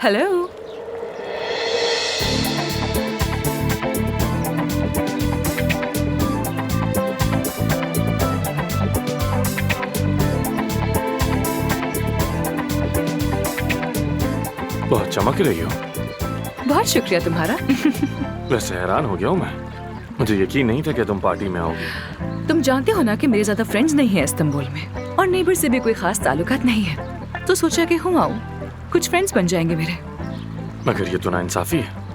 Hello. बहुत चमक रही हो। बहुत शुक्रिया तुम्हारा। वैसे हैरान हो गया हूँ मैं, मुझे यकीन नहीं था कि तुम पार्टी में आओगी। तुम जानते हो ना कि मेरे ज्यादा फ्रेंड्स नहीं है इस्तांबुल में, और नेबर से भी कोई खास ताल्लुकात नहीं है, तो सोचा कि हूँ आऊँ, कुछ फ्रेंड्स बन जाएंगे मेरे। मगर ये तो नाइंसाफी है।